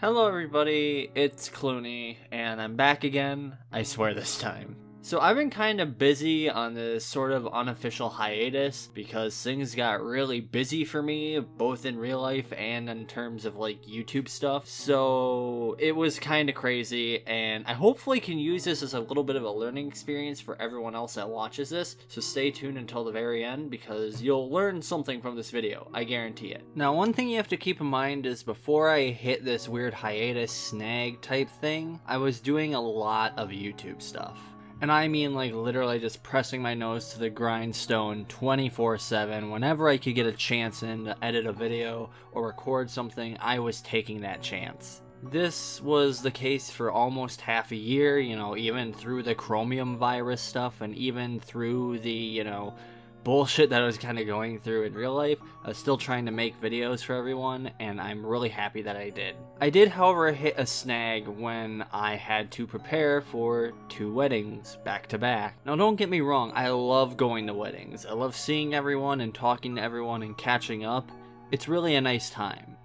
Hello everybody, it's Clooney, and I'm back again, I swear this time. So I've been kind of busy on this sort of unofficial hiatus because things got really busy for me, both in real life and in terms of like YouTube stuff. So it was kind of crazy, and I hopefully can use this as a little bit of a learning experience for everyone else that watches this. So stay tuned until the very end because you'll learn something from this video, I guarantee it. Now, one thing you have to keep in mind is before I hit this weird hiatus snag type thing, I was doing a lot of YouTube stuff. And I mean like literally just pressing my nose to the grindstone 24/7. Whenever I could get a chance in to edit a video or record something, I was taking that chance. This was the case for almost half a year, even through the Chromium virus stuff and even through the, bullshit that I was kind of going through in real life. I was still trying to make videos for everyone, and I'm really happy that I did. I did, however, hit a snag when I had to prepare for 2 weddings back to back. Now, don't get me wrong, I love going to weddings. I love seeing everyone and talking to everyone and catching up. It's really a nice time.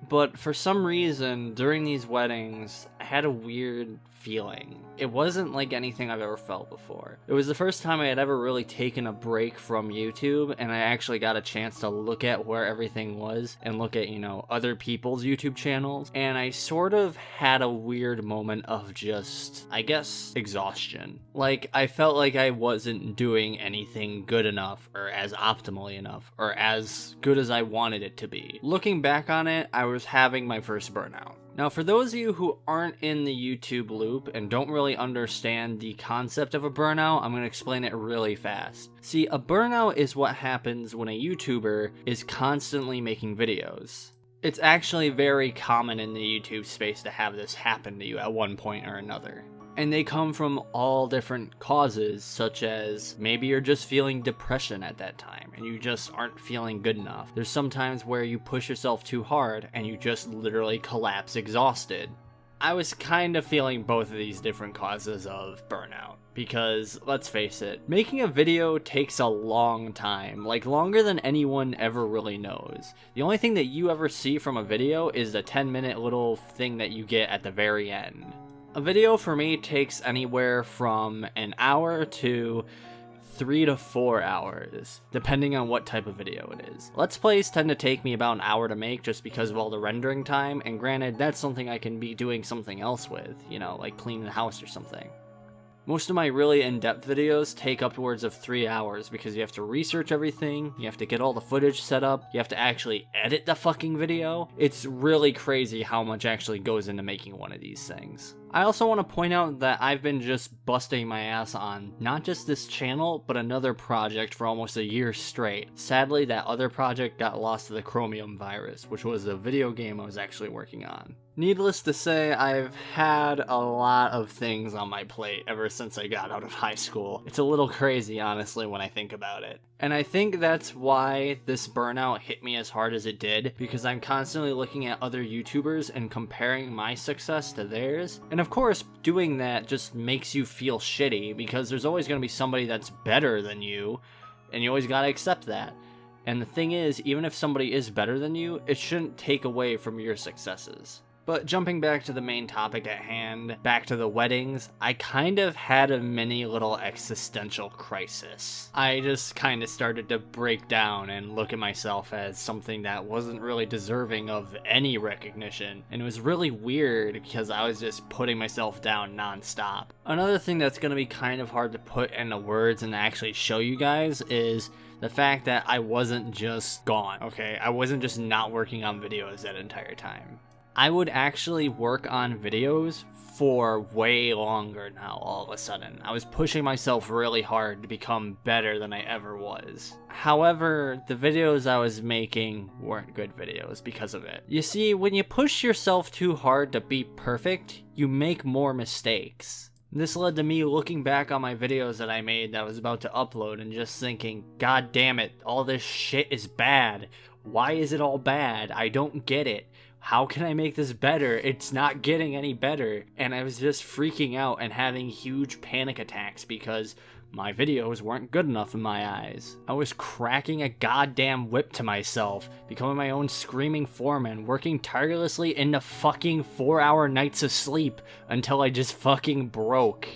But for some reason, during these weddings, I had a weird feeling. It wasn't like anything I've ever felt before. It was the first time I had ever really taken a break from YouTube, and I actually got a chance to look at where everything was and look at, other people's YouTube channels. And I sort of had a weird moment of just, I guess, exhaustion. Like, I felt like I wasn't doing anything good enough, or as optimally enough, or as good as I wanted it to be. Looking back on it, I was having my first burnout. Now, for those of you who aren't in the YouTube loop and don't really understand the concept of a burnout, I'm going to explain it really fast. See, a burnout is what happens when a YouTuber is constantly making videos. It's actually very common in the YouTube space to have this happen to you at one point or another. And they come from all different causes, such as maybe you're just feeling depression at that time and you just aren't feeling good enough. There's some times where you push yourself too hard and you just literally collapse exhausted. I was kind of feeling both of these different causes of burnout. Because, let's face it, making a video takes a long time, like longer than anyone ever really knows. The only thing that you ever see from a video is the 10-minute little thing that you get at the very end. A video for me takes anywhere from an hour to 3 to 4 hours, depending on what type of video it is. Let's Plays tend to take me about an hour to make just because of all the rendering time, and granted, that's something I can be doing something else with, like cleaning the house or something. Most of my really in-depth videos take upwards of 3 hours because you have to research everything, you have to get all the footage set up, you have to actually edit the fucking video. It's really crazy how much actually goes into making one of these things. I also want to point out that I've been just busting my ass on not just this channel, but another project for almost a year straight. Sadly, that other project got lost to the Chromium virus, which was a video game I was actually working on. Needless to say, I've had a lot of things on my plate ever since I got out of high school. It's a little crazy, honestly, when I think about it. And I think that's why this burnout hit me as hard as it did, because I'm constantly looking at other YouTubers and comparing my success to theirs. And of course, doing that just makes you feel shitty, because there's always going to be somebody that's better than you, and you always gotta accept that. And the thing is, even if somebody is better than you, it shouldn't take away from your successes. But jumping back to the main topic at hand, back to the weddings, I kind of had a mini little existential crisis. I just kind of started to break down and look at myself as something that wasn't really deserving of any recognition. And it was really weird because I was just putting myself down nonstop. Another thing that's going to be kind of hard to put into words and actually show you guys is the fact that I wasn't just gone, okay? I wasn't just not working on videos that entire time. I would actually work on videos for way longer now all of a sudden. I was pushing myself really hard to become better than I ever was. However, the videos I was making weren't good videos because of it. You see, when you push yourself too hard to be perfect, you make more mistakes. This led to me looking back on my videos that I made that I was about to upload and just thinking, God damn it, all this shit is bad. Why is it all bad? I don't get it. How can I make this better? It's not getting any better. And I was just freaking out and having huge panic attacks because my videos weren't good enough in my eyes. I was cracking a goddamn whip to myself, becoming my own screaming foreman, working tirelessly into fucking 4-hour nights of sleep until I just fucking broke.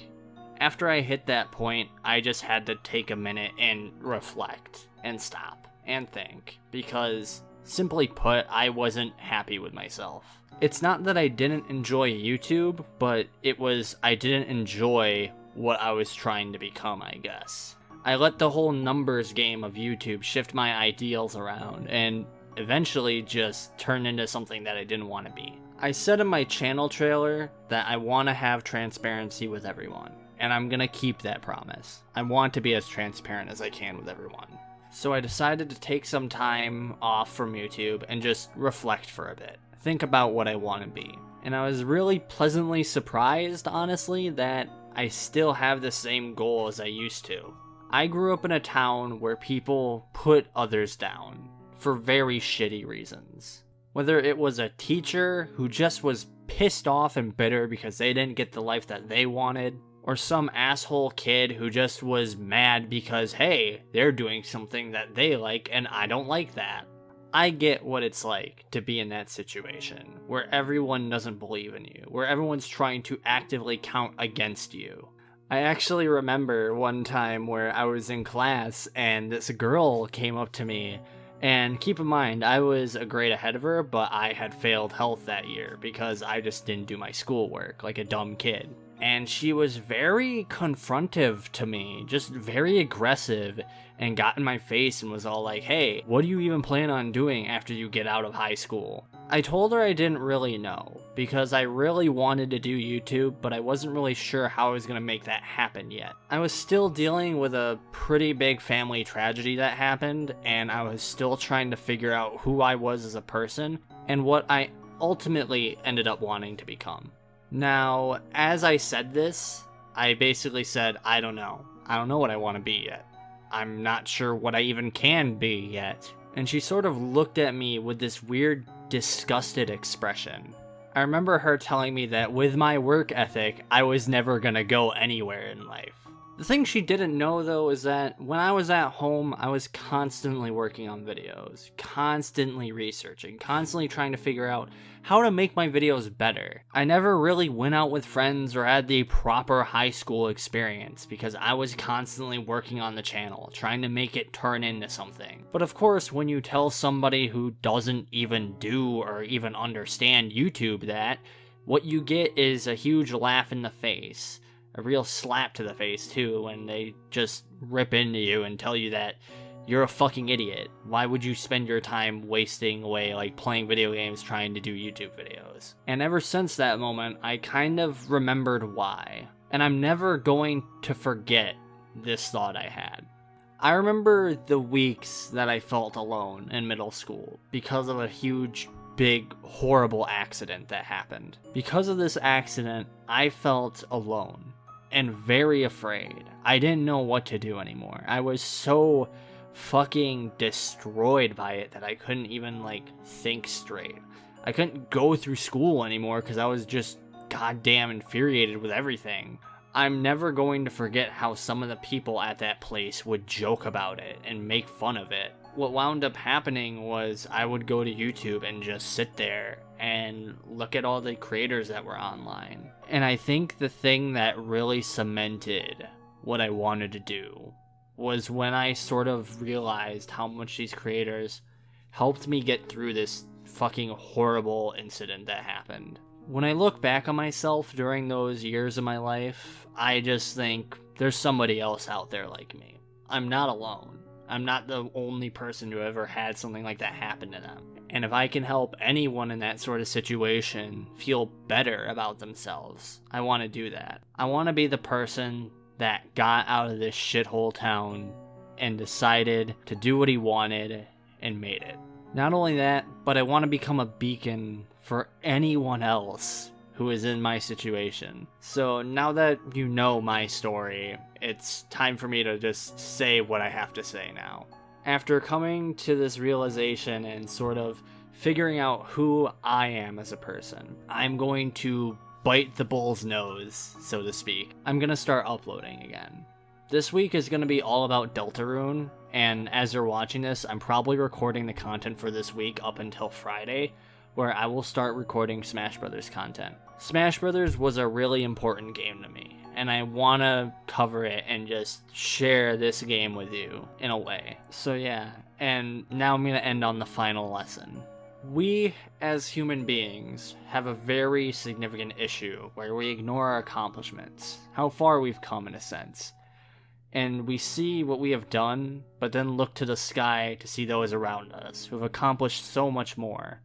After I hit that point, I just had to take a minute and reflect and stop and think, because simply put, I wasn't happy with myself. It's not that I didn't enjoy YouTube, but it was I didn't enjoy what I was trying to become, I guess. I let the whole numbers game of YouTube shift my ideals around and eventually just turn into something that I didn't want to be. I said in my channel trailer that I want to have transparency with everyone, and I'm gonna keep that promise. I want to be as transparent as I can with everyone. So I decided to take some time off from YouTube and just reflect for a bit. Think about what I want to be. And I was really pleasantly surprised, honestly, that I still have the same goal as I used to. I grew up in a town where people put others down for very shitty reasons. Whether it was a teacher who just was pissed off and bitter because they didn't get the life that they wanted, or some asshole kid who just was mad because, hey, they're doing something that they like and I don't like that. I get what it's like to be in that situation, where everyone doesn't believe in you, where everyone's trying to actively count against you. I actually remember one time where I was in class and this girl came up to me, and keep in mind, I was a grade ahead of her, but I had failed health that year because I just didn't do my schoolwork like a dumb kid. And she was very confrontive to me, just very aggressive, and got in my face and was all like, hey, what do you even plan on doing after you get out of high school? I told her I didn't really know, because I really wanted to do YouTube, but I wasn't really sure how I was going to make that happen yet. I was still dealing with a pretty big family tragedy that happened, and I was still trying to figure out who I was as a person, and what I ultimately ended up wanting to become. Now, as I said this, I basically said, I don't know. I don't know what I want to be yet. I'm not sure what I even can be yet. And she sort of looked at me with this weird, disgusted expression. I remember her telling me that with my work ethic, I was never gonna go anywhere in life. The thing she didn't know, though, is that when I was at home, I was constantly working on videos, constantly researching, constantly trying to figure out how to make my videos better. I never really went out with friends or had the proper high school experience because I was constantly working on the channel, trying to make it turn into something. But of course, when you tell somebody who doesn't even do or even understand YouTube that, what you get is a huge laugh in the face. A real slap to the face, too, when they just rip into you and tell you that you're a fucking idiot. Why would you spend your time wasting away, like, playing video games trying to do YouTube videos? And ever since that moment, I kind of remembered why. And I'm never going to forget this thought I had. I remember the weeks that I felt alone in middle school because of a huge, big, horrible accident that happened. Because of this accident, I felt alone and very afraid. I didn't know what to do anymore. I was so fucking destroyed by it that I couldn't even, like, think straight. I couldn't go through school anymore because I was just goddamn infuriated with everything. I'm never going to forget how some of the people at that place would joke about it and make fun of it. What wound up happening was I would go to YouTube and just sit there and look at all the creators that were online. And I think the thing that really cemented what I wanted to do was when I sort of realized how much these creators helped me get through this fucking horrible incident that happened. When I look back on myself during those years of my life, I just think there's somebody else out there like me. I'm not alone. I'm not the only person who ever had something like that happen to them. And if I can help anyone in that sort of situation feel better about themselves, I want to do that. I want to be the person that got out of this shithole town and decided to do what he wanted and made it. Not only that, but I want to become a beacon for anyone else who is in my situation. So now that you know my story, it's time for me to just say what I have to say now. After coming to this realization and sort of figuring out who I am as a person, I'm going to bite the bull's nose, so to speak. I'm gonna start uploading again. This week is going to be all about Deltarune, and as you're watching this, I'm probably recording the content for this week up until Friday, where I will start recording Smash Brothers content. Smash Brothers was a really important game to me, and I want to cover it and just share this game with you in a way. So yeah, and now I'm going to end on the final lesson. We, as human beings, have a very significant issue where we ignore our accomplishments, how far we've come in a sense. And we see what we have done, but then look to the sky to see those around us who have accomplished so much more.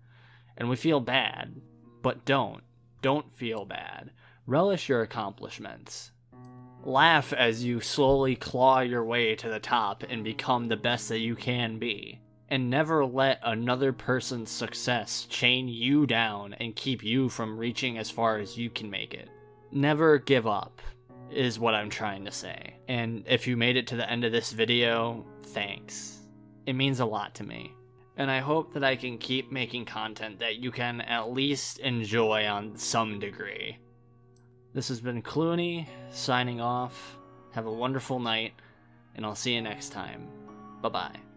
And we feel bad, but don't. Don't feel bad. Relish your accomplishments. Laugh as you slowly claw your way to the top and become the best that you can be. And never let another person's success chain you down and keep you from reaching as far as you can make it. Never give up, is what I'm trying to say. And if you made it to the end of this video, thanks. It means a lot to me. And I hope that I can keep making content that you can at least enjoy on some degree. This has been Clooney, signing off. Have a wonderful night, and I'll see you next time. Bye-bye.